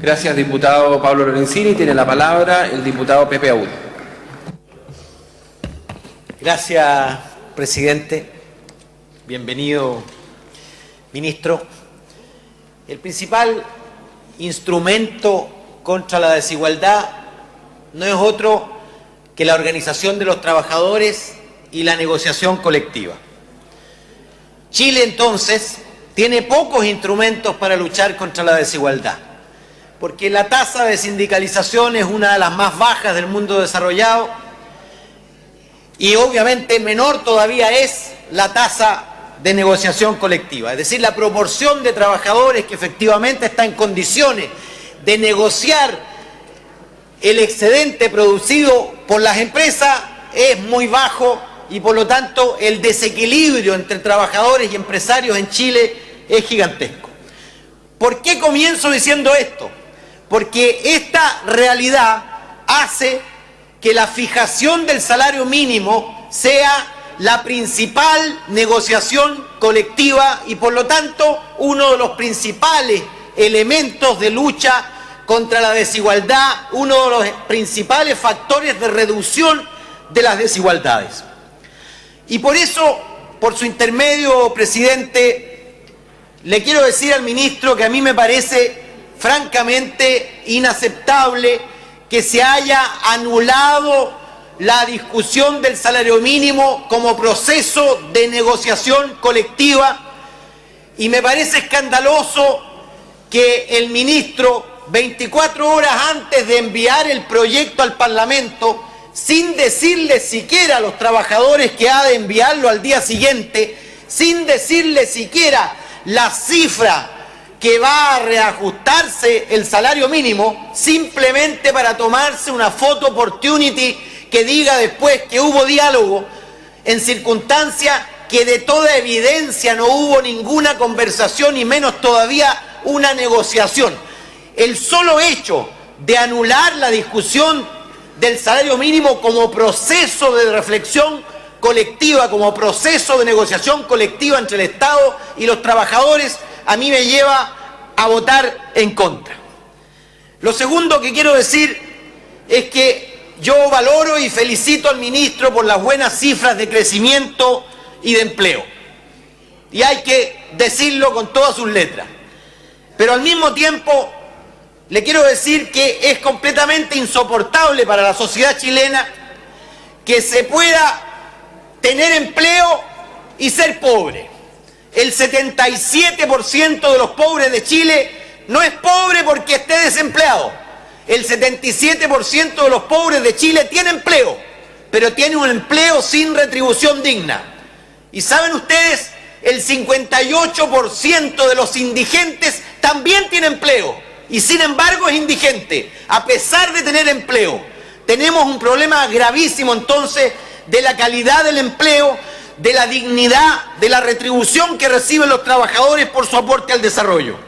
Gracias, diputado Pablo Lorenzini. Tiene la palabra el diputado Pepe Aún. Gracias, presidente. Bienvenido, ministro. El principal instrumento contra la desigualdad no es otro que la organización de los trabajadores y la negociación colectiva. Chile, entonces, tiene pocos instrumentos para luchar contra la desigualdad, porque la tasa de sindicalización es una de las más bajas del mundo desarrollado y obviamente menor todavía es la tasa de negociación colectiva, es decir, la proporción de trabajadores que efectivamente está en condiciones de negociar el excedente producido por las empresas es muy bajo y por lo tanto el desequilibrio entre trabajadores y empresarios en Chile es gigantesco. ¿Por qué comienzo diciendo esto? Porque esta realidad hace que la fijación del salario mínimo sea la principal negociación colectiva y por lo tanto uno de los principales elementos de lucha contra la desigualdad, uno de los principales factores de reducción de las desigualdades. Y por eso, por su intermedio, presidente, le quiero decir al ministro que a mí me parece francamente inaceptable que se haya anulado la discusión del salario mínimo como proceso de negociación colectiva y me parece escandaloso que el ministro, 24 horas antes de enviar el proyecto al Parlamento, sin decirle siquiera a los trabajadores que ha de enviarlo al día siguiente, sin decirle siquiera la cifra que va a reajustarse el salario mínimo, simplemente para tomarse una photo opportunity que diga después que hubo diálogo, en circunstancias que de toda evidencia no hubo ninguna conversación y menos todavía una negociación. El solo hecho de anular la discusión del salario mínimo como proceso de reflexión colectiva, como proceso de negociación colectiva entre el Estado y los trabajadores, a mí me lleva a votar en contra. Lo segundo que quiero decir es que yo valoro y felicito al ministro por las buenas cifras de crecimiento y de empleo. Y hay que decirlo con todas sus letras. Pero al mismo tiempo le quiero decir que es completamente insoportable para la sociedad chilena que se pueda tener empleo y ser pobre. El 77% de los pobres de Chile no es pobre porque esté desempleado. El 77% de los pobres de Chile tiene empleo, pero tiene un empleo sin retribución digna. Y saben ustedes, el 58% de los indigentes también tiene empleo y sin embargo es indigente, a pesar de tener empleo. Tenemos un problema gravísimo entonces de la calidad del empleo, de la dignidad, de la retribución que reciben los trabajadores por su aporte al desarrollo.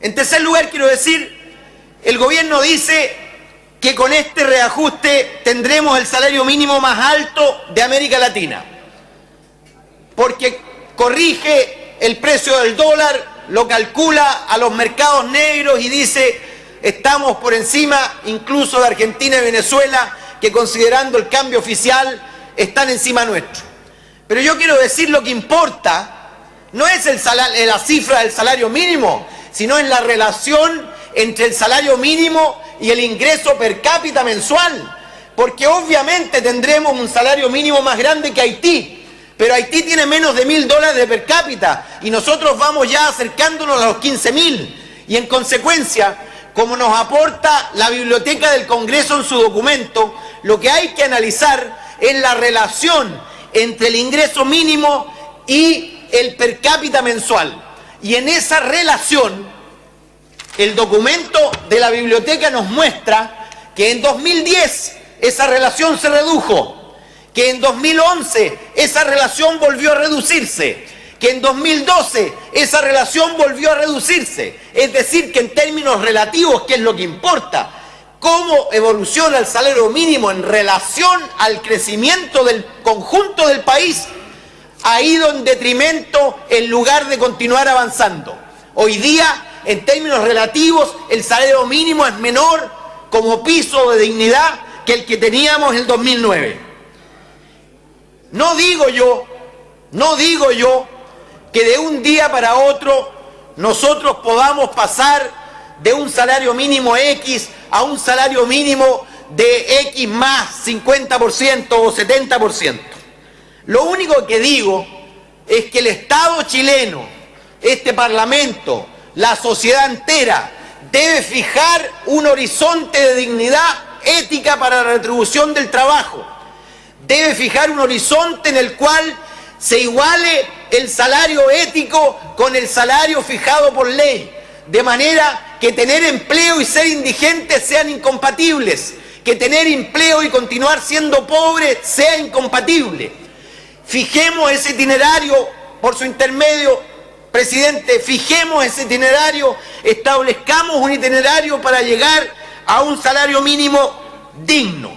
En tercer lugar, quiero decir, el gobierno dice que con este reajuste tendremos el salario mínimo más alto de América Latina, porque corrige el precio del dólar, lo calcula a los mercados negros y dice estamos por encima incluso de Argentina y Venezuela, que considerando el cambio oficial están encima nuestro. Pero yo quiero decir, lo que importa no es la cifra del salario mínimo, sino en la relación entre el salario mínimo y el ingreso per cápita mensual, porque obviamente tendremos un salario mínimo más grande que Haití, pero Haití tiene menos de $1.000 de per cápita y nosotros vamos ya acercándonos a los 15.000 y en consecuencia, como nos aporta la Biblioteca del Congreso en su documento, lo que hay que analizar es la relación entre el ingreso mínimo y el per cápita mensual. Y en esa relación, el documento de la biblioteca nos muestra que en 2010 esa relación se redujo, que en 2011 esa relación volvió a reducirse, que en 2012 esa relación volvió a reducirse. Es decir, que en términos relativos, que es lo que importa, cómo evoluciona el salario mínimo en relación al crecimiento del conjunto del país, ha ido en detrimento en lugar de continuar avanzando. Hoy día en términos relativos, el salario mínimo es menor como piso de dignidad que el que teníamos en el 2009. No digo yo que de un día para otro nosotros podamos pasar de un salario mínimo X a un salario mínimo de X más 50% o 70%. Lo único que digo es que el Estado chileno, este Parlamento, la sociedad entera, debe fijar un horizonte de dignidad ética para la retribución del trabajo. Debe fijar un horizonte en el cual se iguale el salario ético con el salario fijado por ley, de manera que tener empleo y ser indigente sean incompatibles, que tener empleo y continuar siendo pobre sea incompatible. Fijemos ese itinerario, por su intermedio, presidente, fijemos ese itinerario, establezcamos un itinerario para llegar a un salario mínimo digno.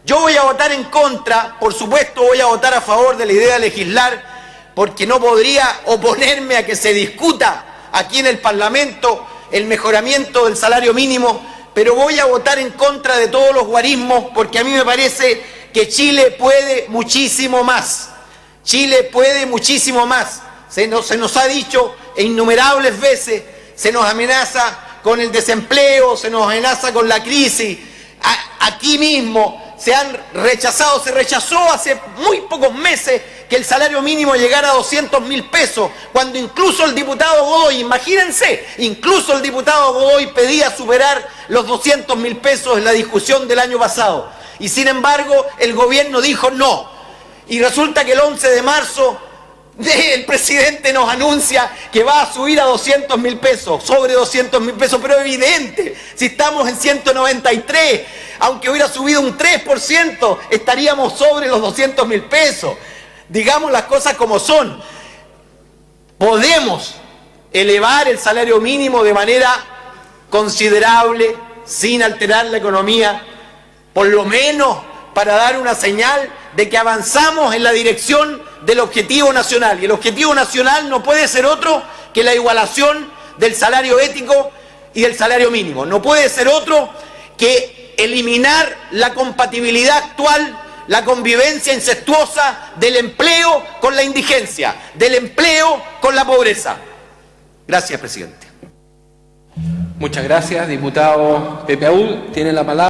Yo voy a votar en contra, por supuesto voy a votar a favor de la idea de legislar, porque no podría oponerme a que se discuta aquí en el Parlamento el mejoramiento del salario mínimo, pero voy a votar en contra de todos los guarismos, porque a mí me parece que Chile puede muchísimo más. Chile puede muchísimo más. Se nos ha dicho innumerables veces, se nos amenaza con el desempleo, se nos amenaza con la crisis. Aquí mismo se rechazó hace muy pocos meses que el salario mínimo llegara a 200.000 pesos, cuando incluso el diputado Godoy, imagínense, incluso el diputado Godoy pedía superar los 200.000 pesos en la discusión del año pasado. Y sin embargo, el gobierno dijo no. Y resulta que el 11 de marzo el presidente nos anuncia que va a subir a 200.000 pesos, sobre 200.000 pesos, pero evidente, si estamos en 193, aunque hubiera subido un 3%, estaríamos sobre los 200.000 pesos. Digamos las cosas como son. Podemos elevar el salario mínimo de manera considerable, sin alterar la economía, por lo menos para dar una señal de que avanzamos en la dirección del objetivo nacional. Y el objetivo nacional no puede ser otro que la igualación del salario ético y del salario mínimo. No puede ser otro que eliminar la compatibilidad actual, la convivencia incestuosa del empleo con la indigencia, del empleo con la pobreza. Gracias, presidente. Muchas gracias, diputado Pepe Aúl. Tiene la palabra.